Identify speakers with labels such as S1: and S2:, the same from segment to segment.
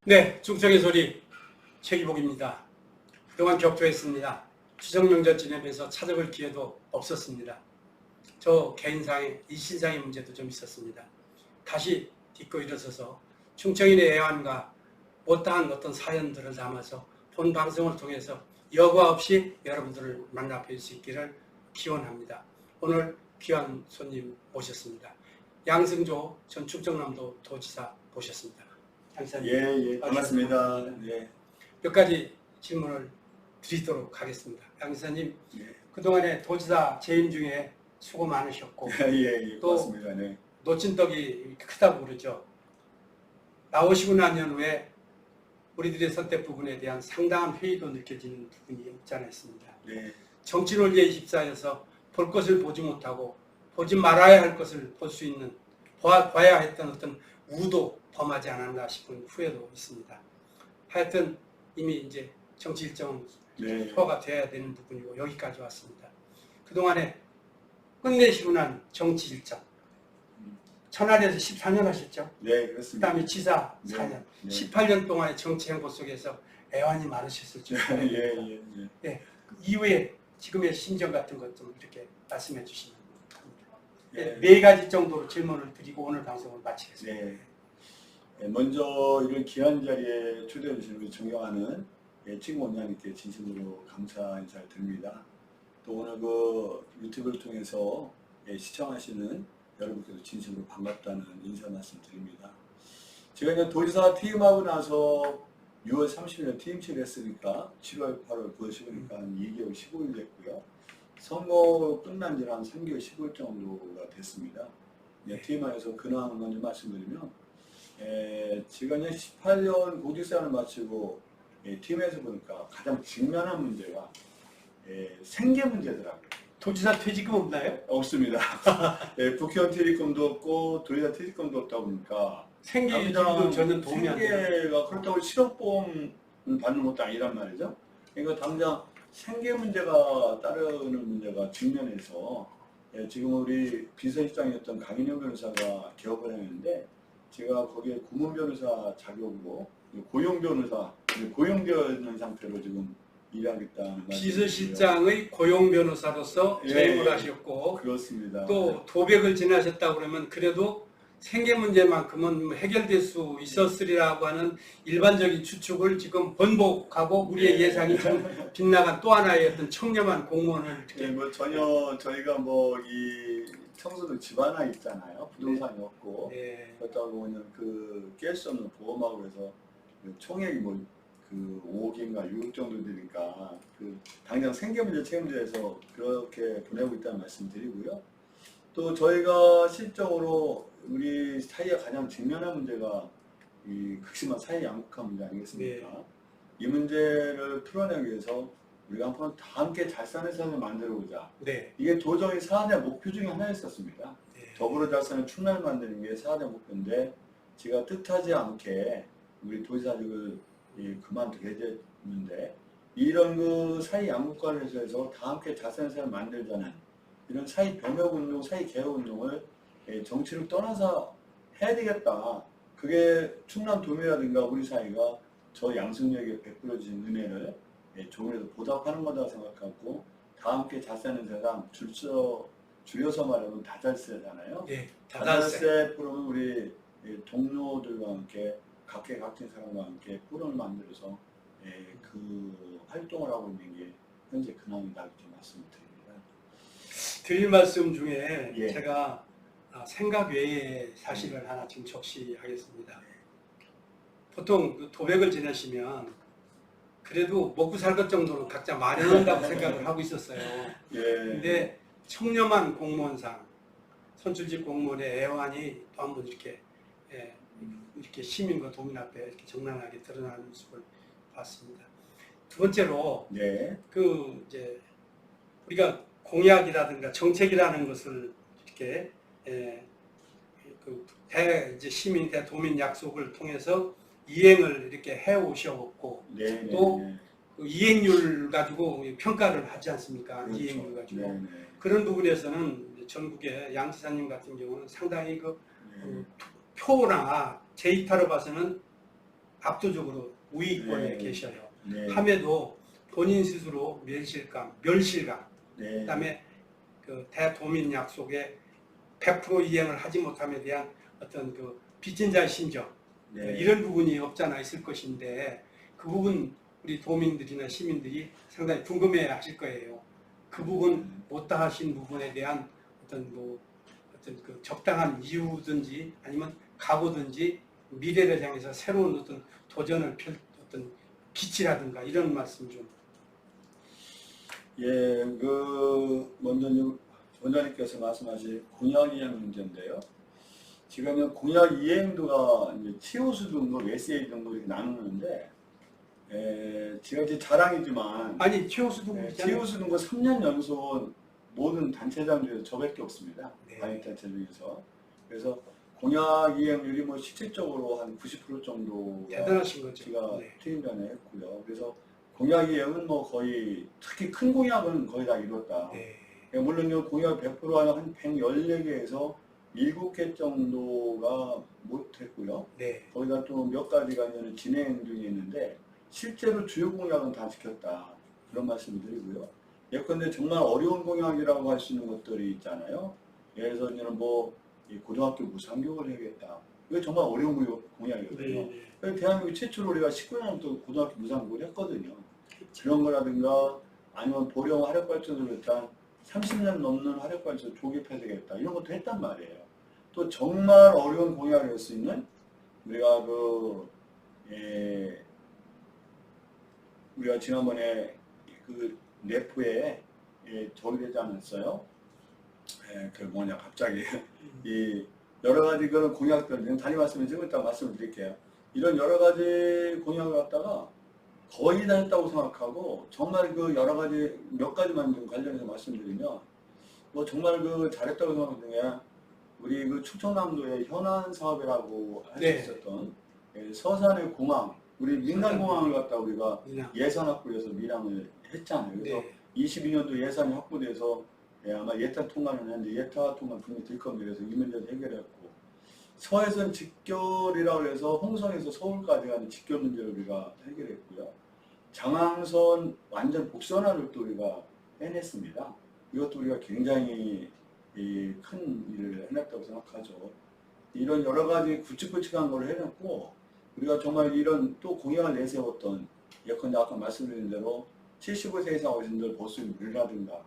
S1: 네, 중성의 소리 최기복입니다. 그동안 격조했습니다. 추석 명절 지내면서 찾아볼 기회도 없었습니다. 저 개인상의 이신상의 문제도 좀 있었습니다. 다시 딛고 일어서서 충청인의 애환과 못다한 어떤 사연들을 담아서 본 방송을 통해서 여과 없이 여러분들을 만나 뵐 수 있기를 기원합니다. 오늘 귀한 손님 모셨습니다. 양승조 전 충청남도 도지사 모셨습니다.
S2: 예, 반갑습니다. 예.
S1: 몇 가지 질문을 드리도록 하겠습니다. 양 지사님,
S2: 예.
S1: 그동안에 도지사 재임 중에 수고 많으셨고
S2: 예,
S1: 또
S2: 고맙습니다. 네.
S1: 놓친 떡이 크다고 그러죠. 나오시고 난 후에 우리들의 선택 부분에 대한 상당한 회의도 느껴지는 부분이 없지 않아 있습니다.
S2: 네.
S1: 정치 논리에 휩싸여서 볼 것을 보지 못하고 보지 말아야 할 것을 볼 수 있는 봐야 했던 어떤 우도 범하지 않았나 싶은 후회도 있습니다. 하여튼 이미 이제 정치 일정은
S2: 네.
S1: 소화가 돼야 되는 부분이고 여기까지 왔습니다. 그동안에 끝내시고 난 정치 일정 천안에서 14년 하셨죠?
S2: 네,
S1: 그
S2: 그렇습니다.
S1: 다음에 지사
S2: 네.
S1: 4년
S2: 네.
S1: 18년 동안의 정치 행보 속에서 애환이 많으셨을 줄 알아요. 예, 그 이후에 지금의 심정 같은 것 좀 이렇게 말씀해 주시면 합니다.
S2: 네.
S1: 네 가지 정도로 질문을 드리고 오늘 방송을 마치겠습니다.
S2: 네. 먼저 이런 귀한 자리에 초대해 주신 우리 존경하는 친구 원장님께 진심으로 감사 인사를 드립니다. 또 오늘 그 유튜브를 통해서 시청하시는 여러분께도 진심으로 반갑다는 인사 말씀 드립니다. 제가 이제 도지사 퇴임하고 나서 6월 30일 퇴임치를 했으니까 7월, 8월, 9월, 10월이니까 한 2개월 15일 됐고요. 선거 끝난 지는 한 3개월 15일 정도가 됐습니다. 퇴임하여서 근황을 먼저 말씀드리면 제가 이제 18년 고직생활을 마치고 팀에서 보니까 가장 직면한 문제가 생계 문제더라고요.
S1: 도지사 퇴직금 없나요?
S2: 없습니다. 국회의원 퇴직금도 없고 도지사 퇴직금도 없다 보니까
S1: 생계유지도 저는 도움이 안 돼요.
S2: 생계가 그렇다고 실업보험 받는 것도 아니란 말이죠. 그러니까 당장 생계 문제가 따르는 문제가 직면해서 지금 우리 비서실장이었던 강인영 변호사가 개업을 했는데 제가 거기에顧問변호사 자격으로 고용되어 있는 상태로 지금 일하겠다는
S1: 비서실장의 고용 변호사로서 재임을 하셨고
S2: 그렇습니다.
S1: 또 도백을 지나셨다 그러면 그래도 생계 문제만큼은 해결될 수 있었으리라고 하는 일반적인 추측을 지금 번복하고 우리의 예상이 좀 빗나간 또 하나의 어떤 청렴한 공무원을
S2: 전혀 저희가 이 청소도 집 하나 있잖아요. 부동산이 없고 그렇다고 보면 깰 수 없는 보험하고 해서 총액이 5억인가 6억 정도 되니까 당장 생계문제 책임져서 그렇게 보내고 있다는 말씀 드리고요. 또 저희가 실적으로 우리 사회가 가장 직면한 문제가 이 극심한 사회 양극화 문제 아니겠습니까? 이 문제를 풀어내기 위해서 우리가 한번 다 함께 잘 사는 세상을 만들어보자. 이게 도정이 4대 목표 중에 하나였었습니다. 더불어 잘 사는 충남을 만드는 게 4대 목표인데 제가 뜻하지 않게 우리 도지사직을 그만두게 됐는데 이런 사회 양극화를 해서 다 함께 잘 사는 세상을 만들자는 이런 사회 병역운동, 사회 개혁운동을 정치를 떠나서 해야 되겠다. 그게 충남 도민이라든가 우리 사회가 저 양승역에 베풀어진 은혜를 조금이라도 보답하는 거다 생각하고 다 함께 잘 사는 세상 줄여서 말하면 다잘세잖아요. 다잘세 프로는 우리 동료들과 함께 각계각층 사람과 함께 포럼을 만들어서 그 활동을 하고 있는 게 현재 근황이다 이렇게 말씀드립니다.
S1: 드릴 말씀 중에 제가 생각 외의 사실을 하나 지금 적시하겠습니다. 보통 도백을 지내시면 그래도 먹고 살 것 정도는 각자 마련한다고 생각을 하고 있었어요. 근데 청렴한 공무원상 선출직 공무원의 애환이 또 한번 이렇게 시민과 도민 앞에 이렇게 정난하게 드러나는 모습을 봤습니다. 두 번째로 이제 우리가 공약이라든가 정책이라는 것을 이렇게 이제 시민 대도민 약속을 통해서 이행을 이렇게 해 오셨고 또 그 이행률 가지고 평가를 하지 않습니까?
S2: 그렇죠.
S1: 이행률 가지고 그런 부분에서는 전국의 양 지사님 같은 경우는 상당히 표나 데이터로 봐서는 압도적으로 우위권에
S2: 네.
S1: 계셔요.
S2: 네.
S1: 함에도 본인 스스로 멸실감,
S2: 네.
S1: 그다음에 그 대도민 약속에 100% 이행을 하지 못함에 대한 어떤 그 빚진 자의 심정,
S2: 네.
S1: 이런 부분이 없잖아 있을 것인데, 그 부분 우리 도민들이나 시민들이 상당히 궁금해 하실 거예요. 그 부분 못다 하신 부분에 대한 어떤 그 적당한 이유든지 아니면 각오든지 미래를 향해서 새로운 어떤 도전을 펼 어떤 빛이라든가 이런 말씀 좀.
S2: 예, 먼저 원장님께서 말씀하신 공약 이행 문제인데요. 지금은 공약 이행도가 이제 치오수 등급, SA 등급 이렇게 나누는데, 제가 이제 자랑이지만,
S1: 아니 최우수 등급이잖아요.
S2: 치오수 등급 3년 연속 모든 단체장 중에서 저밖에 없습니다.
S1: 네.
S2: 단체 중에서. 그래서 공약 이행률이 뭐 실질적으로 한 90% 정도가
S1: 대단하신 거죠.
S2: 제가
S1: 네.
S2: 퇴임 전에 했고요. 그래서 공약 이행은 뭐 거의, 특히 큰 공약은 거의 다 이뤘다.
S1: 네.
S2: 물론 공약 100% 한 114개에서 7개 정도가 못했고요.
S1: 네.
S2: 거기다 또 몇 가지가 이제 진행 중에 있는데 실제로 주요 공약은 다 지켰다. 그런 말씀을 드리고요. 예컨대 정말 어려운 공약이라고 할 수 있는 것들이 있잖아요. 예를 들어서 이제는 이 고등학교 무상교육을 해야겠다. 이거 정말 어려운 공약이거든요.
S1: 네.
S2: 대한민국 최초로 우리가 19년부터 고등학교 무상교육을 했거든요. 그런 거라든가 아니면 보령 화력발전소를 일단 30년 넘는 화력발전소 조립해야 되겠다. 이런 것도 했단 말이에요. 또 정말 어려운 공약을 할 수 있는 우리가 우리가 지난번에 그 내프에 저기 되지 않았어요? 갑자기 이 여러 가지 그런 공약들 단위 말씀을 좀 이따 말씀을 드릴게요. 이런 여러 가지 공약을 갖다가 거의 다 했다고 생각하고 정말 그 여러 가지 몇 가지만 좀 관련해서 말씀드리면 뭐 정말 잘했다고 생각하는 게 우리 충청남도의 현안 사업이라고 할 수
S1: 네.
S2: 있었던 서산의 공항 우리 민간공항을 갖다 우리가 예산 확보해서 밀항을 했잖아요. 그래서
S1: 네.
S2: 22년도 예산이 확보돼서 아마 예타 통과는 했는데 예타 통과 분명히 될 겁니다. 그래서 이 문제를 해결했고 서해선 직결이라고 해서 홍성에서 서울까지 가는 직결 문제를 우리가 해결했고요. 장항선 완전 복선화를 또 우리가 해냈습니다. 이것도 우리가 굉장히 큰 일을 해냈다고 생각하죠. 이런 여러 가지 굵직굵직한 걸 해냈고 우리가 정말 이런 또 공약을 내세웠던 예컨대 아까 말씀드린 대로 75세 이상 어르신들 보수 물이라든가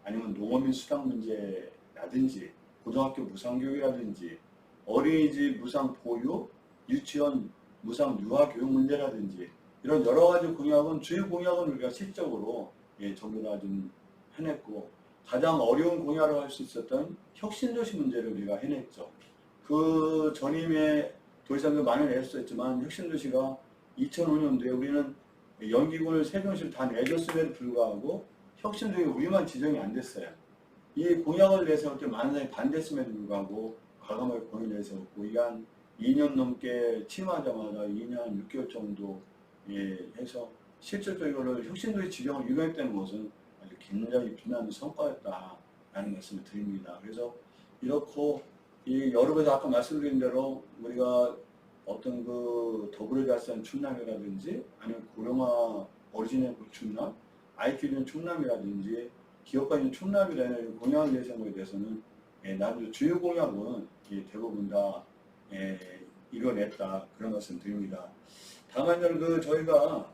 S2: 아니면 농어민 수당 문제라든지 고등학교 무상교육이라든지 어린이집 무상 보육, 유치원 무상 유아교육 문제라든지 이런 여러 가지 공약은 주요 공약은 우리가 실적으로 전부 다 좀 해냈고 가장 어려운 공약을 할 수 있었던 혁신도시 문제를 우리가 해냈죠. 그 전임에 도시장도 많이 냈었지만 혁신도시가 2005년도에 우리는 연기군을 3명씩 다 내줬음에도 불구하고 혁신도시가 우리만 지정이 안 됐어요. 이 공약을 내세울 때 많은 사람이 반대했음에도 불구하고 과감하게 공약을 내세웠고 이게 한 2년 넘게 취임하자마자 2년 6개월 정도 해서 실질적으로 혁신도시 지정을 이뤄냈다는 것은 아주 굉장히 빛나는 성과였다라는 말씀을 드립니다. 그래서 이렇고 여러 가지 아까 말씀드린 대로 우리가 어떤 더불어자산 충남이라든지 아니면 고령화 어르신의 충남, IT 는 충남이라든지 기업가 있는 충남이라는 공약을 내세운 것에 대해서는 나도 주요 공약은 대부분 다 이뤄냈다 그런 말씀 드립니다. 다만 저희가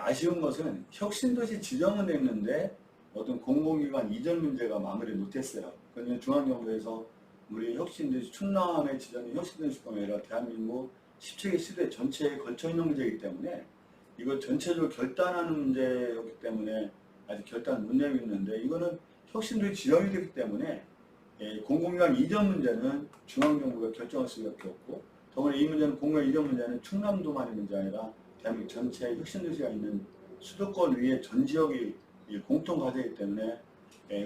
S2: 아쉬운 것은 혁신도시 지정은 됐는데 어떤 공공기관 이전 문제가 마무리 못했어요. 그러면 중앙정부에서 우리 혁신도시 충남의 지정이 혁신도시뿐만 아니라 대한민국 17개 시대 전체에 걸쳐 있는 문제이기 때문에 이거 전체적으로 결단하는 문제였기 때문에 아직 결단 못 내고 있는데 이거는 혁신도시 지정이 되기 때문에 공공기관 이전 문제는 중앙정부가 결정할 수밖에 없고 더구나 이 문제는 공공기관 이전 문제는 충남도만의 문제 아니라 대한민국 전체 혁신도시가 있는 수도권 위에 전 지역이 공통 과제이기 때문에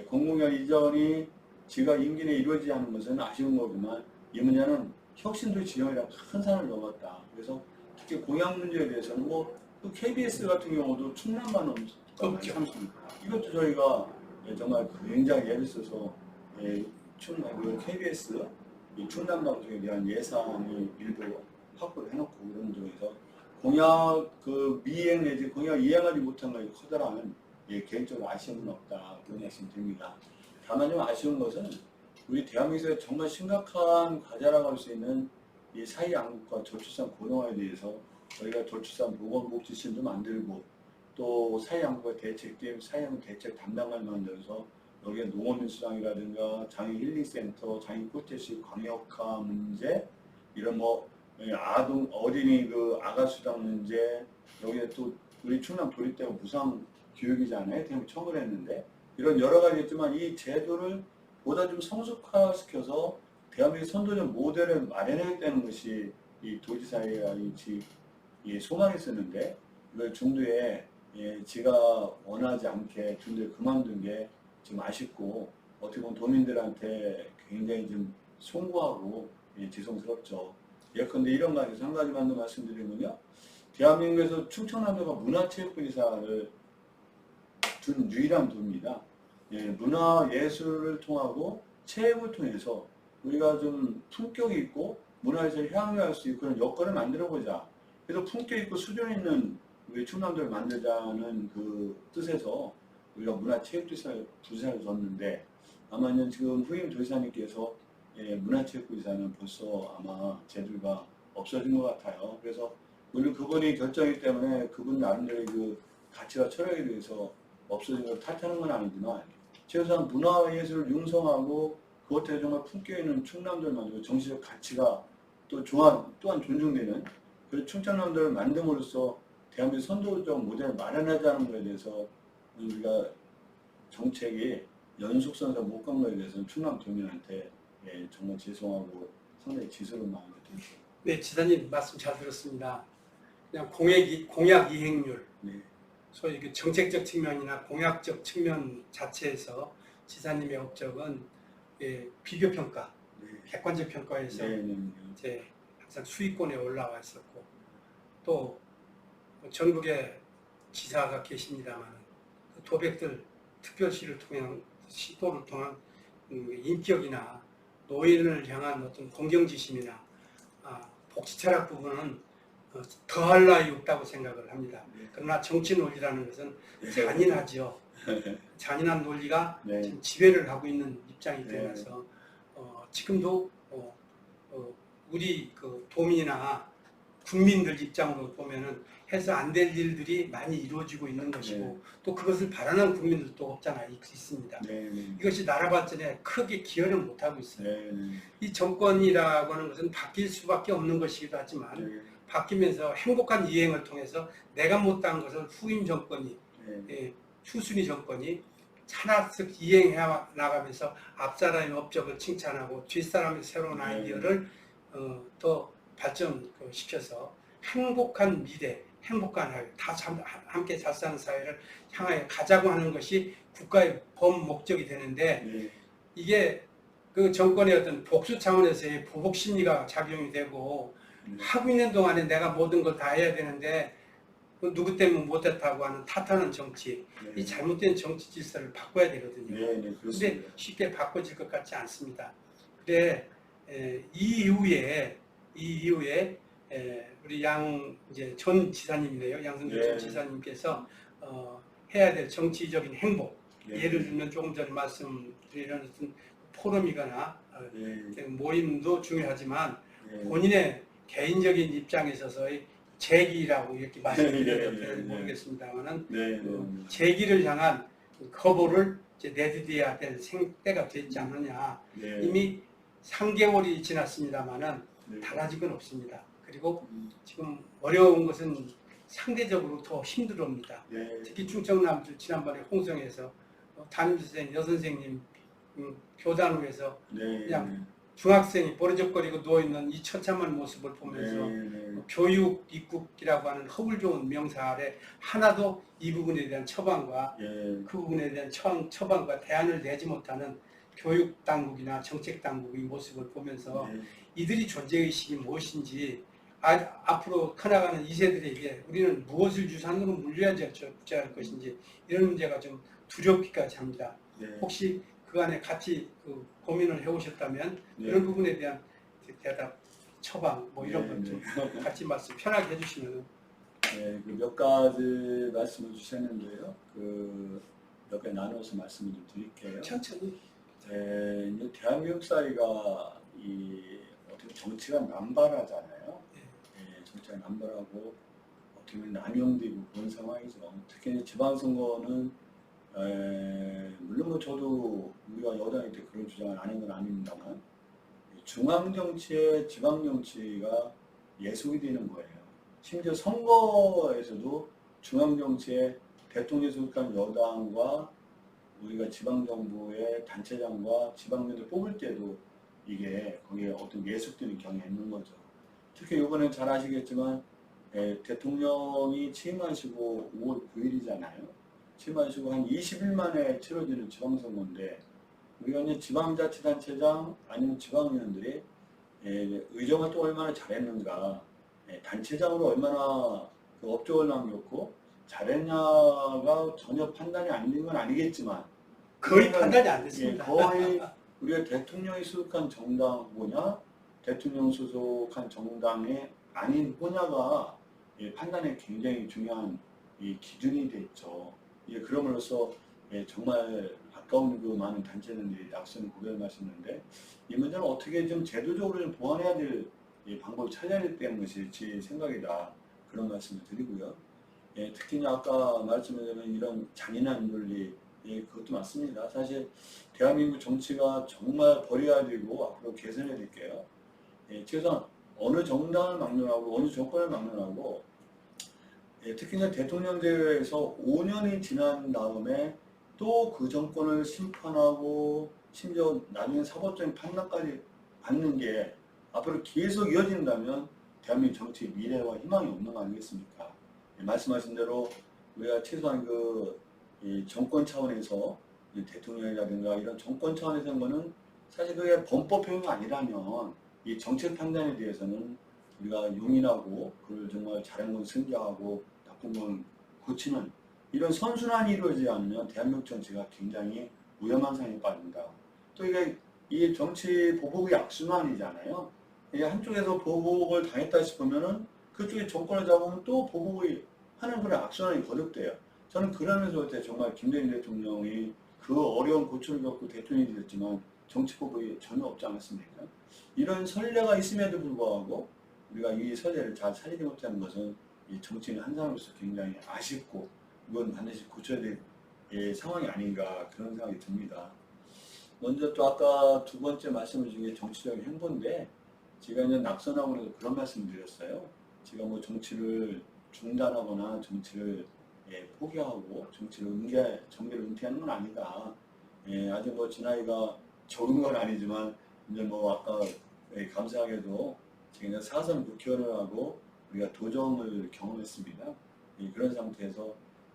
S2: 공공기관 이전이 지가 임기 내에 이루어지지 않은 것은 아쉬운 거지만 이 문제는 혁신도시 지정이라 큰 산을 넘었다. 그래서 특히 공약 문제에 대해서는 또 KBS 같은 경우도 충남만 없죠. 이것도 저희가 정말 굉장히 예를 써서 충남 KBS 이 충남 방송에 대한 예산이 일부 확보를 해놓고 이런 쪽에서 공약 그 미이행 내지 공약 이행하지 못한 것이 커다란 개인적으로 아쉬움은 없다 그런 말씀 드립니다. 다만 좀 아쉬운 것은 우리 대한민국에 정말 심각한 과제라고 할 수 있는 이 사회양극과 저출산 고령화에 대해서 저희가 저출산 보건복지실도 만들고 또 사회양극과 대책팀, 사회양극 대책 담당관을 만들어서 여기에 농어민수당이라든가 장애인 힐링센터, 장애인 코테시 광역화 문제 이런 뭐 아동 어린이 그 아가 수당 문제 여기에 또 우리 충남 도립대가 무상 교육이잖아요. 대한민국 청구를 했는데 이런 여러 가지 있지만 이 제도를 보다 좀 성숙화시켜서 대한민국 선도적 모델을 마련해야되는 것이 이 도지사회가 이 소망이 쓰는데 이걸 중도에 지가 원하지 않게 중도에 그만둔 게 좀 아쉽고 어떻게 보면 도민들한테 굉장히 좀 송구하고 죄송스럽죠. 예컨대 이런 가지에서 한 가지만 더 말씀드리면요. 대한민국에서 충청남도가 문화체육부이사를 둔 유일한 도입니다. 문화예술을 통하고 체육을 통해서 우리가 좀 품격 있고 문화에서 향유할 수 있고 그런 여건을 만들어보자. 그래서 품격 있고 수준 있는 우리 충남도를 만들자는 그 뜻에서 우리가 문화체육부이사를 뒀는데 아마 지금 후임 도지사님께서 문화체육부이사는 벌써 아마 제도가 없어진 것 같아요. 그래서 물론 그분이 결정이기 때문에 그분 나름대로의 그 가치와 철학에 대해서 없어진 걸 탓하는 건 아니지만 최소한 문화예술을 융성하고 그것에 정말 품격 있는 충남도를 만들고 정치적 가치가 또 또한 존중되는 그 충청남도를 만듦으로써 대한민국 선도적 모델을 마련하자는 것에 대해서 우리가 정책이 연속선상 못 간 것에 대해서는 충남 도민한테 정말 죄송하고 상당히 지스러운 마음이 듭니다.
S1: 네, 지사님 말씀 잘 들었습니다. 그냥 공약 이행률, 소위 그 정책적 측면이나 공약적 측면 자체에서 지사님의 업적은 비교 평가, 객관적 평가에서 이제 항상 수위권에 올라와 있었고 또 전국에 지사가 계십니다만 그 도백들 특별시를 통한 시도를 통한 인격이나 노인을 향한 어떤 공경지심이나 복지철학 부분은 더할 나위 없다고 생각을 합니다. 그러나 정치 논리라는 것은 잔인하죠. 잔인한 논리가 지금 지배를 하고 있는 입장이 되어서 지금도 우리 그 도민이나 국민들 입장으로 보면은 해서 안 될 일들이 많이 이루어지고 있는 것이고 또 그것을 바라는 국민들도 없잖아요. 있습니다. 이것이 나라 발전에 크게 기여를 못하고 있어요. 이 정권이라고 하는 것은 바뀔 수밖에 없는 것이기도 하지만 바뀌면서 행복한 이행을 통해서 내가 못한 것을 후임 정권이 후순위 정권이 하나씩 이행해 나가면서 앞사람의 업적을 칭찬하고 뒷사람의 새로운 아이디어를 더 발전시켜서 행복한 미래, 행복한 사회, 다 함께 잘 사는 사회를 향하여 가자고 하는 것이 국가의 범목적이 되는데 이게 그 정권의 어떤 복수 차원에서의 보복 심리가 작용이 되고 하고 있는 동안에 내가 모든 걸 다 해야 되는데 누구 때문에 못했다고 하는 탓하는 정치, 이 잘못된 정치 질서를 바꿔야 되거든요. 그런데 쉽게 바꿔질 것 같지 않습니다. 그래 이 이후에 우리 이제 전 지사님이네요. 양승조 전 지사님께서 해야 될 정치적인 행복, 예를 들면 조금 전에 말씀드리는 어떤 포럼이거나 모임도 중요하지만 본인의 개인적인 입장에 있어서의 재기라고 이렇게 말씀드려도 될지 모르겠습니다만은 재기를 향한 거부를 이제 내디뎌야 될 때가 됐지 않느냐. 이미 3개월이 지났습니다만은 달라진 건 없습니다. 그리고 지금 어려운 것은 상대적으로 더 힘들어합니다. 특히 충청남도 지난번에 홍성에서 담임선생님, 여선생님 교단위에서 그냥 중학생이 버르적거리고 누워있는 이 처참한 모습을 보면서 교육 입국이라고 하는 허물 좋은 명사 아래 하나도 이 부분에 대한 처방과 그 부분에 대한 처방과 대안을 내지 못하는 교육당국이나 정책당국의 모습을 보면서 이들이 존재의식이 무엇인지 앞으로 커나가는 2세들에게 우리는 무엇을 유산으로 물려야 할 것인지 이런 문제가 좀 두렵기까지 합니다. 혹시 그 안에 같이 고민을 해오셨다면 그런 부분에 대한 대답 처방 뭐 이런 것 좀 같이 말씀 편하게 해주시면.
S2: 네, 그 몇 가지 말씀을 주셨는데요. 그 몇 가지 나눠서 말씀을 좀 드릴게요.
S1: 천천히.
S2: 네, 이제 대한민국 사회가 어떻게 정치가 남발하잖아요. 네, 정치가 남발하고 어떻게 보면 남용되고 그런 상황이죠. 특히 이제 지방선거는 물론 뭐 저도 우리가 여당일 때 그런 주장을 안 한 건 아닙니다만 중앙정치에 지방정치가 예속이 되는 거예요. 심지어 선거에서도 중앙정치에 대통령에 속한 여당과 우리가 지방정부의 단체장과 지방의원들 뽑을 때도 이게 거기에 어떤 예속되는 경향이 있는 거죠. 특히 이번에 잘 아시겠지만 대통령이 취임하시고 5월 9일이잖아요. 취임하시고 한 20일 만에 치러지는 지방선거인데 우리가 이제 지방자치단체장 아니면 지방의원들이 의정 활동 얼마나 잘했는가, 단체장으로 얼마나 그 업적을 남겼고 잘했냐가 전혀 판단이 안 된 건 아니겠지만
S1: 거의 판단이 안 됐습니다.
S2: 거의 우리가 대통령이 소속한 정당 뭐냐, 대통령 소속한 정당이 아닌 뭐냐가 판단에 굉장히 중요한 기준이 됐죠. 그럼으로써 정말 아까운 그 많은 단체들이 낙선을 고려하시는데 이 문제는 어떻게 좀 제도적으로 좀 보완해야 될 방법을 찾아야 되는 것이 제 생각이다. 그런 말씀을 드리고요. 특히 아까 말씀드린 이런 잔인한 논리, 그것도 맞습니다. 사실 대한민국 정치가 정말 버려야 되고 앞으로 개선해야 될게요. 최소한 어느 정당을 막론하고 어느 정권을 막론하고 특히 대통령제에서 5년이 지난 다음에 또 그 정권을 심판하고 심지어 나중에 사법적인 판단까지 받는 게 앞으로 계속 이어진다면 대한민국 정치의 미래와 희망이 없는 거 아니겠습니까? 말씀하신 대로 우리가 최소한 정권 차원에서 대통령이라든가 이런 정권 차원에서 한 거는 사실 그게 범법행위가 아니라면 이 정책 판단에 대해서는 우리가 용인하고 그걸 정말 잘한 건 승계하고 나쁜 건 고치는 이런 선순환이 이루어지지 않으면 대한민국 정치가 굉장히 위험한 상황에 빠진다. 또 이게 정치 보복의 악순환이잖아요. 이게 한쪽에서 보복을 당했다 싶으면은 그쪽이 정권을 잡으면 또 보복을 하는 그런 악순환이 거듭돼요. 저는 그러면서 볼 때 정말 김대중 대통령이 그 어려운 고초를 겪고 대통령이 되었지만 정치 보복이 전혀 없지 않았습니까? 이런 선례가 있음에도 불구하고 우리가 이 선례를 잘 살리지 못하는 것은 이 정치인 한 사람으로서 굉장히 아쉽고 이건 반드시 고쳐야 될 상황이 아닌가 그런 생각이 듭니다. 먼저 또 아까 두 번째 말씀 중에 정치적인 행보인데 제가 이제 낙선하고 나서 그런 말씀 드렸어요. 제가 뭐 정치를 중단하거나 정치를 포기하고 정치를 정계를 은퇴하는 건 아니다. 아직 뭐 제 나이가 적은 건 아니지만 이제 뭐 아까 감사하게도 제가 이제 4선 국회의원을 하고 우리가 도정을 경험했습니다. 그런 상태에서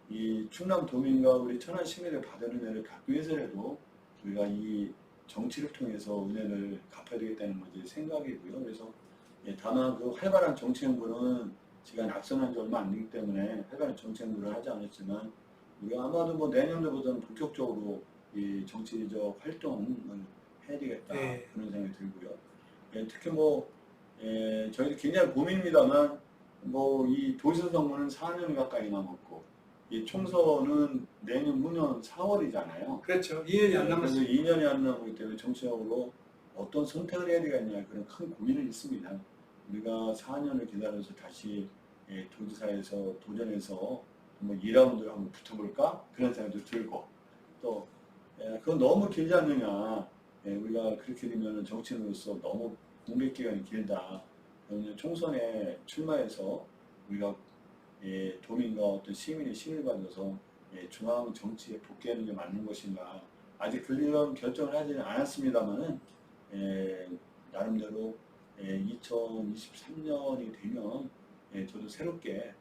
S2: 이 충남도민과 우리 천안 시민을 받은 은혜를 갚기 위해서라도 우리가 이 정치를 통해서 은혜를 갚아야 되겠다는 것이 생각이고요. 그래서 다만 그 활발한 정치 행보는 제가 낙선한 지 얼마 안 되기 때문에 활발한 정치 행보를 하지 않았지만 우리가 아마도 뭐 내년도보다는 본격적으로 이 정치적 활동을 해야 되겠다 그런 생각이 들고요. 특히 뭐 저희도 굉장히 고민입니다만 뭐 이 도지사 선거는 4년 가까이 남았고 이 총선은 내년 후년 4월이잖아요.
S1: 그렇죠. 2년이 안 남았어요.
S2: 그래서 2년이 안 남았기 때문에 정치적으로 어떤 선택을 해야 되겠냐 그런 큰 고민은 있습니다. 우리가 4년을 기다려서 다시 도지사에서 도전해서 뭐 2라운드를 한번 붙어볼까 그런 생각도 들고 또 그건 너무 길지 않느냐. 우리가 그렇게 되면 정치인으로서 너무 공백 기간이 길다. 총선에 출마해서 우리가 도민과 어떤 시민의 힘을 받아서 중앙 정치에 복귀하는 게 맞는 것인가. 아직 그런 결정을 하지는 않았습니다만은 나름대로 2023년이 되면 저도 새롭게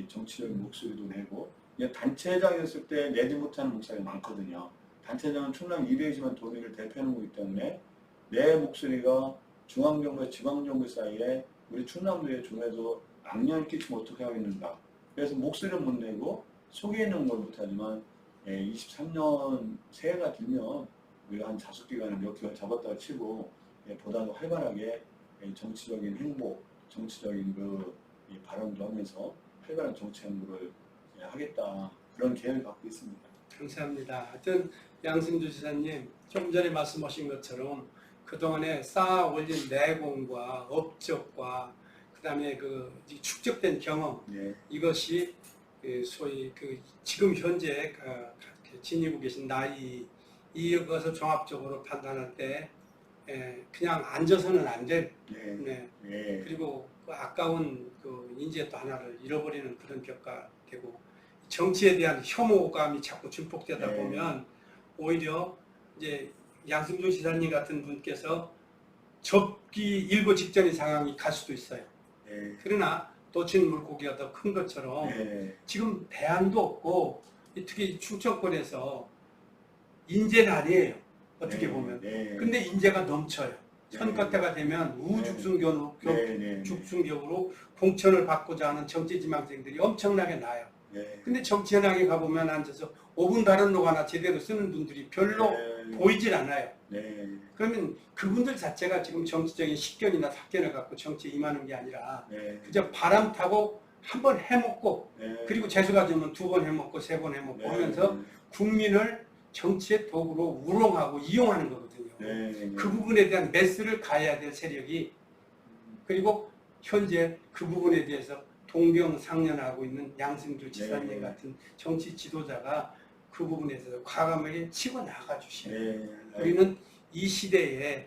S2: 정치적인 목소리도 내고 단체장이었을 때 내지 못하는 목소리가 많거든요. 단체장은 충남 220만 도민을 대표하는 거기 때문에 내 목소리가 중앙정부와 지방정부 사이에 우리 충남도에 좀에도 악영향을 끼치면 어떻게 하겠는가. 그래서 목소리를 못 내고 속에 있는 걸 못하지만 23년 새해가 들면 우리가 한 5기간을 몇 개월 잡았다가 치고 보다 더 활발하게 정치적인 행보, 정치적인 이 발언도 하면서 활발한 정치 행보를 하겠다 그런 계획을 갖고 있습니다.
S1: 감사합니다. 하여튼 양승조 지사님 좀 전에 말씀하신 것처럼 그동안에 쌓아 올린 내공과 업적과 그다음에 그 축적된 경험
S2: 네.
S1: 이것이 소위 지금 현재 지니고 계신 나이 이것을 종합적으로 판단할 때 그냥 앉아서는 안 될
S2: 네. 네.
S1: 그리고 그 아까운 인재 또 하나를 잃어버리는 그런 벽가 되고 정치에 대한 혐오감이 자꾸 증폭되다
S2: 네.
S1: 보면 오히려 이제 양승조 지사님 같은 분께서 접기 일보 직전의 상황이 갈 수도 있어요.
S2: 네.
S1: 그러나 놓친 물고기가 더 큰 것처럼 지금 대안도 없고 특히 충청권에서 인재는 아니에요. 어떻게 보면. 근데 인재가 넘쳐요. 선거 때가 되면 우죽순격으로 공천을 받고자 하는 정치지망생들이 엄청나게 나요. 근데 정치 현황에 가보면 앉아서 5분 다른 노 하나 제대로 쓰는 분들이 별로 보이질 않아요. 그러면 그분들 자체가 지금 정치적인 식견이나 사견을 갖고 정치에 임하는 게 아니라 그저 바람 타고 한 번 해먹고 그리고 재수가 되면 2번 해먹고 3번 해먹고 하면서 국민을 정치의 도구로 우롱하고 이용하는 거거든요. 그 부분에 대한 메스를 가해야 될 세력이 그리고 현재 그 부분에 대해서 동병상련하고 있는 양승조 지사님 같은 정치 지도자가 그 부분에 대해서 과감하게 치고 나가 주셔야 돼요. 우리는 이 시대에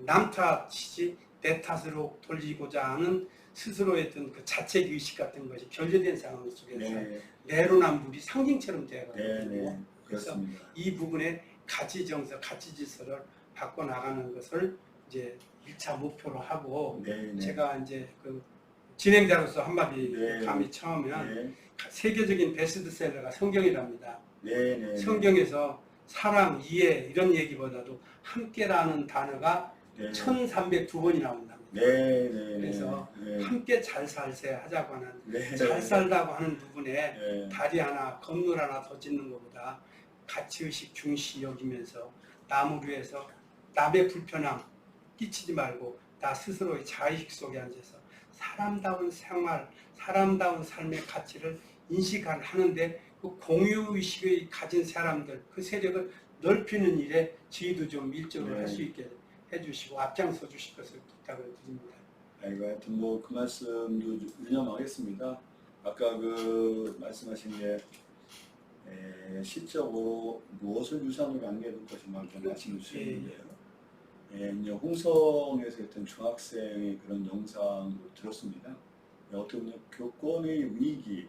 S1: 남 탓이지 내 탓으로 돌리고자 하는 스스로의 어떤 그 자책의식 같은 것이 결여된 상황 속에서 내로남불이 상징처럼 되어가거든요. 그래서 이 부분에 가치정서, 가치질서를 바꿔나가는 것을 이제 1차 목표로 하고 제가 이제 진행자로서 한마디 감히 처하면 세계적인 베스트셀러가 성경이랍니다. 성경에서 사랑, 이해 이런 얘기보다도 함께라는 단어가 1302번이 나온답니다. 그래서 함께 잘 살세 하자고 하는 잘 살다고 하는 부분에 다리 하나, 건물 하나 더 짓는 것보다 가치의식 중시 여기면서 남을 위해서 남의 불편함 끼치지 말고 나 스스로의 자의식 속에 앉아서 사람다운 생활, 사람다운 삶의 가치를 인식하는데 그 공유의식을 가진 사람들, 그 세력을 넓히는 일에 저희도 좀 밀접을 할 수 있게 해주시고 앞장서 주실 것을 부탁을 드립니다.
S2: 하여튼 그 말씀도 유념하겠습니다. 아까 말씀하신 게 시적으로 무엇을 유산으로 남겨둘 것인가 말씀을 주셨는데요. 이제 홍성에서 했던 중학생의 그런 영상도 들었습니다. 어떻게 보면 교권의 위기,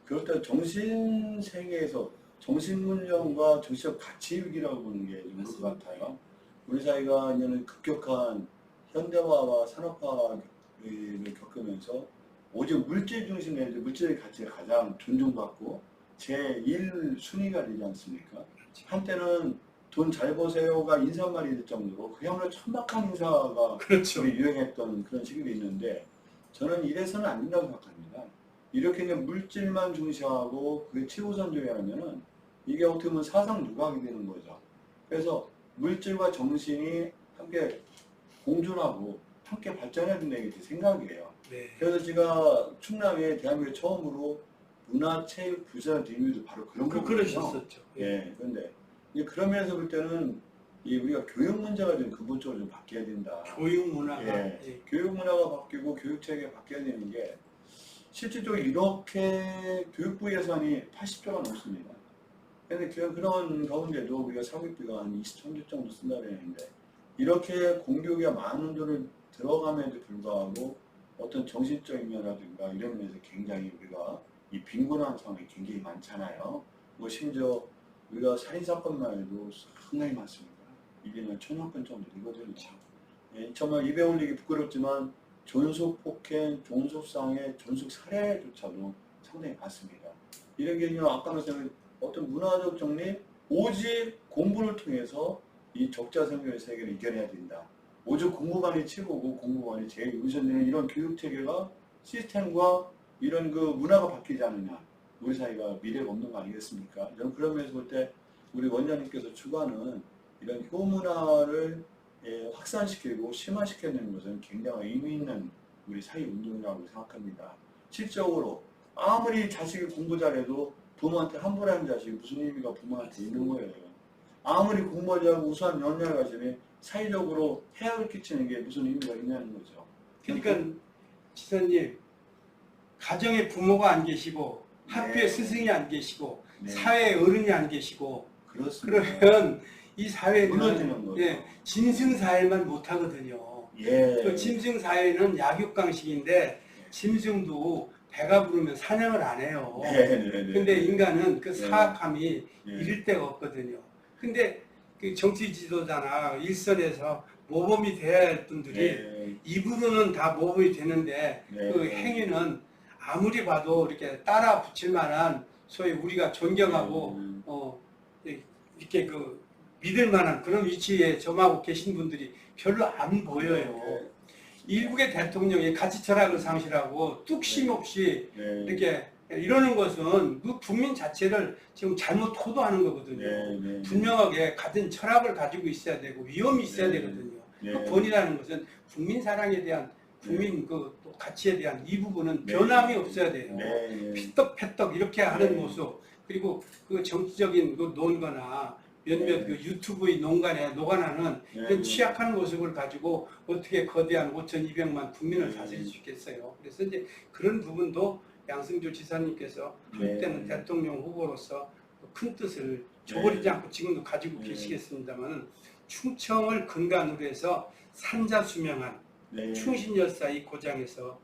S2: 그렇다 정신세계에서 정신문명과 정치적 가치 위기라고 보는 게 좋을 것 같아요. 우리 사회가 이제는 급격한 현대화와 산업화를 겪으면서 오직 물질 중심의 물질의 가치가 가장 존중받고 제1순위가 되지 않습니까? 한때는 돈 잘 버세요가 인사말이 될 정도로 그야말로 천박한 인사가 우리 유행했던 그런 시기도 있는데 저는 이래서는 안 된다고 생각합니다. 이렇게 그냥 물질만 중시하고 그게 최우선적이라면은 이게 어떻게 보면 사상 누각이 되는 거죠. 그래서 물질과 정신이 함께 공존하고 함께 발전해야 된다는 게 제 생각이에요. 그래서 제가 충남에 대한민국 처음으로 문화체육부산 뒷일도 바로 그런 거거든요.
S1: 그러셨었죠.
S2: 그런데 그런 면에서 볼 때는 우리가 교육 문제가 좀 근본적으로 좀 바뀌어야 된다.
S1: 교육 문화가
S2: 교육 문화가 바뀌고 교육 체계가 바뀌어야 되는 게 실질적으로 이렇게 교육부 예산이 80조가 넘습니다. 그런데 그런 가운데도 우리가 사교육비가 한 23조 정도 쓴다고 했는데 이렇게 공교육에 많은 돈을 들어감에도 불구하고 어떤 정신적인 면이라든가 이런 면에서 굉장히 우리가 이 빈곤한 상황이 굉장히 많잖아요. 심지어 우리가 살인사건만 해도 상당히 많습니다. 이게 1000여 건 정도 되거든요. 정말 입에 올리기 부끄럽지만 존속폭행, 존속상해, 존속살해조차도 상당히 많습니다. 이런 게 아까 말씀드린 어떤 문화적 정리, 오직 공부를 통해서 이 적자생존의 세계를 이겨내야 된다. 오직 공부만이 최고고 공부만이 제일 우선되는 이런 교육체계가 시스템과 이런 문화가 바뀌지 않느냐. 우리 사회가 미래가 없는 거 아니겠습니까? 저는 그런 면에서 볼 때 우리 원장님께서 추구하는 이런 효문화를 확산시키고 심화시키는 것은 굉장히 의미 있는 우리 사회운동이라고 생각합니다. 실적으로 아무리 자식이 공부 잘해도 부모한테 함부로 하는 자식이 무슨 의미가 부모한테 있는 거예요. 아무리 공부하지 않고 우수한 연령을 가지면 사회적으로 해악을 끼치는 게 무슨 의미가 있냐는 거죠.
S1: 그러니까 지사님, 가정에 부모가 안 계시고 학교에
S2: 네.
S1: 스승이 안 계시고
S2: 네.
S1: 사회에 어른이 안 계시고
S2: 그렇습니다.
S1: 그러면 이 사회는
S2: 무너지는 거죠.
S1: 짐승사회만 못하거든요. 그 짐승사회는 약육강식인데 짐승도 배가 부르면 사냥을 안 해요. 근데 인간은 그 사악함이 이를 데가 없거든요. 근데 그 정치 지도자나 일선에서 모범이 돼야 할 분들이 입으로는 다 모범이 되는데 그 행위는 아무리 봐도 이렇게 따라 붙일 만한 소위 우리가 존경하고 이렇게 그 믿을 만한 그런 위치에 점하고 계신 분들이 별로 안 보여요. 일국의 대통령이 가치 철학을 상실하고 뚝심 없이 이렇게 이러는 것은 그 국민 자체를 지금 잘못 호도하는 거거든요. 분명하게 같은 철학을 가지고 있어야 되고 위험이 있어야 되거든요. 그 본이라는 것은 국민 사랑에 대한 국민 그 또 가치에 대한 이 부분은 변함이 없어야 돼요. 피떡패떡 이렇게 하는 모습, 그리고 그 정치적인 그 논거나 몇몇 그 유튜브의 농간에 녹아나는 이런 취약한 모습을 가지고 어떻게 거대한 5,200만 국민을 다스릴 수 있겠어요. 그래서 이제 그런 부분도 양승조 지사님께서 그때는 대통령 후보로서 큰 뜻을 저버리지 않고 지금도 가지고 계시겠습니다만 충청을 근간으로 해서 산자수명한 충신열사의 고장에서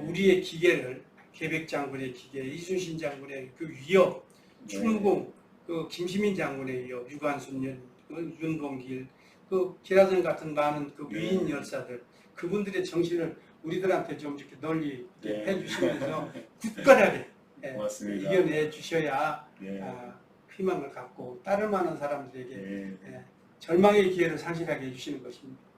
S1: 우리의 기계를 계백장군의 기계, 이순신 장군의 그 위협, 충공, 그 김시민 장군의 위협, 유관순, 윤봉길, 그 기라성 같은 많은 그 위인 열사들, 그분들의 정신을 우리들한테 좀 이렇게 널리 해주시면서 굳건하게 이겨내 주셔야 희망을 갖고 따를 만한 사람들에게 절망의 기회를 상실하게 해주시는 것입니다.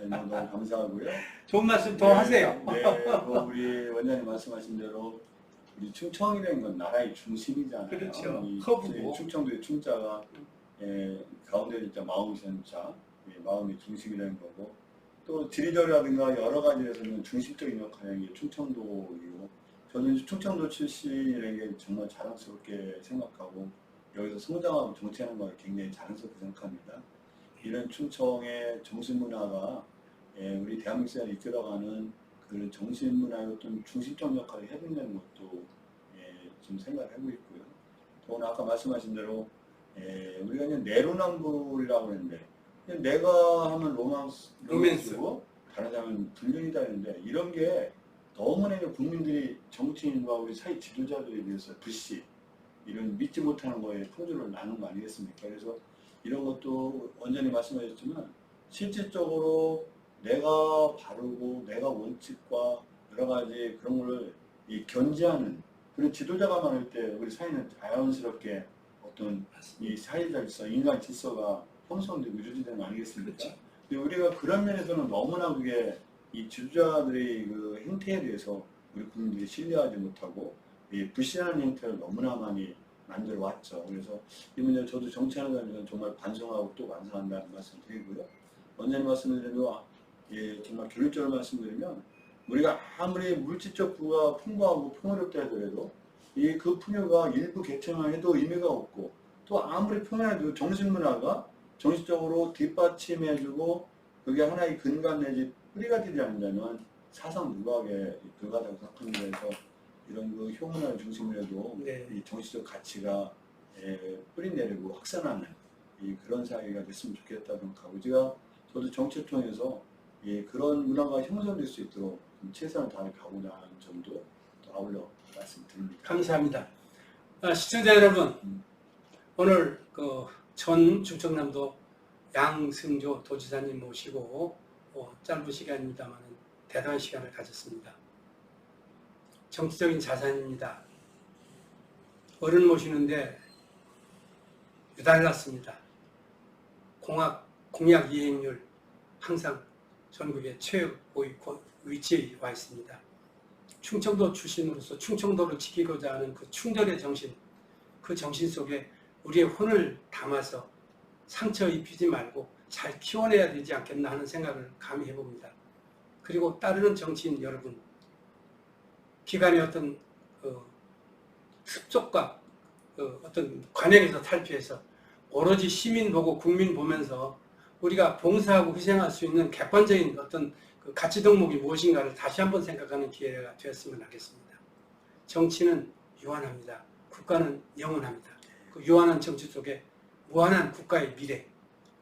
S2: 너무 감사하고요.
S1: 좋은 말씀 더 하세요.
S2: 우리 원장님 말씀하신 대로 우리 충청이라는 건 나라의 중심이잖아요.
S1: 그렇죠.
S2: 허브고. 충청도의 충자가 가운데 진짜 마음이 전자, 마음의 중심이라는 거고, 또 지리적이라든가 여러 가지에서는 중심적인 역할이 충청도이고, 저는 충청도 출신이라는 게 정말 자랑스럽게 생각하고 여기서 성장하고 정치하는 걸 굉장히 자랑스럽게 생각합니다. 이런 충청의 정신문화가 우리 대한민국 사회를 이끌어가는 그 정신문화의 어떤 중심적 역할을 해본다는 것도 좀 생각을 하고 있고요. 또 오늘 아까 말씀하신 대로 우리가 그냥 내로남불이라고 했는데 내가 하면 로맨스고 다른 사람은 불륜이다 했는데 이런 게 너무나 국민들이 정치인과 우리 사회 지도자들에 비해서 불씨 이런 믿지 못하는 거에 포주를 나눈 거 아니겠습니까? 그래서 이런 것도 원장님 말씀하셨지만 실질적으로 내가 바르고 내가 원칙과 여러 가지 그런 거를 견지하는 그런 지도자가 많을 때 우리 사회는 자연스럽게 어떤 이 사회 질서, 인간 질서가 형성되고 유지되는 거 아니겠습니까? 그렇죠. 근데 우리가 그런 면에서는 너무나 그게 이 지도자들의 그 행태에 대해서 우리 국민들이 신뢰하지 못하고 이 불신하는 행태를 너무나 많이 만들어 왔죠. 그래서 이 문제 저도 정치하는 사람들은 정말 반성하고 또 반성한다는 말씀 드리고요. 원장님 말씀드리면 정말 결론적으로 말씀드리면 우리가 아무리 물질적 부가 풍부하고 풍요롭다 하더라도 그 풍요가 일부 계층만 해도 의미가 없고 또 아무리 풍요해도 정신문화가 정신적으로 뒷받침해주고 그게 하나의 근간 내지 뿌리가 되지 않는다면 사상 누각에 불과하다고 생각합니다. 그래서 이런 그 효문화를 중심으로 해도 이 정치적 가치가 뿌리 내리고 확산하는 그런 사회가 됐으면 좋겠다 생각하고 저도 정치를 통해서 그런 문화가 형성될 수 있도록 최선을 다해 가고자 하는 점도 또 아울러 말씀드립니다.
S1: 감사합니다. 시청자 여러분, 오늘 그 전 충청남도 양승조 도지사님 모시고 짧은 시간입니다만 대단한 시간을 가졌습니다. 정치적인 자산입니다. 어른 모시는데 유달났습니다. 공약 이행률 항상 전국의 최고의 위치에 와 있습니다. 충청도 출신으로서 충청도를 지키고자 하는 그 충절의 정신, 그 정신 속에 우리의 혼을 담아서 상처 입히지 말고 잘 키워내야 되지 않겠나 하는 생각을 감히 해봅니다. 그리고 따르는 정치인 여러분, 기관의 어떤 습속과 어떤 관행에서 탈피해서 오로지 시민 보고 국민 보면서 우리가 봉사하고 희생할 수 있는 객관적인 어떤 그 가치 덕목이 무엇인가를 다시 한번 생각하는 기회가 되었으면 하겠습니다. 정치는 유한합니다. 국가는 영원합니다. 그 유한한 정치 속에 무한한 국가의 미래,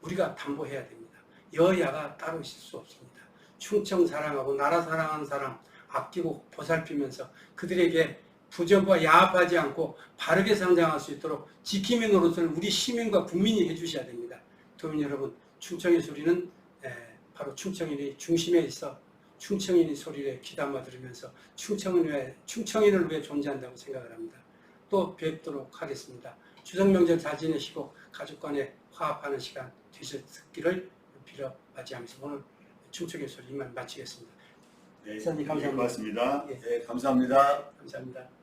S1: 우리가 담보해야 됩니다. 여야가 따로 있을 수 없습니다. 충청 사랑하고 나라 사랑하는 사람 아끼고 보살피면서 그들에게 부정과 야합하지 않고 바르게 성장할 수 있도록 지킴이 노릇을 우리 시민과 국민이 해주셔야 됩니다. 도민 여러분, 충청의 소리는 바로 충청인의 중심에 있어 충청인의 소리를 귀담아 들으면서 충청인을 위해 존재한다고 생각을 합니다. 또 뵙도록 하겠습니다. 추석 명절 잘 지내시고 가족 간에 화합하는 시간 되셨기를 빌어 맞이하면서 오늘 충청의 소리 이만 마치겠습니다.
S2: 네,
S1: 감사합니다.
S2: 고맙습니다.
S1: 예.
S2: 네, 감사합니다.
S1: 감사합니다.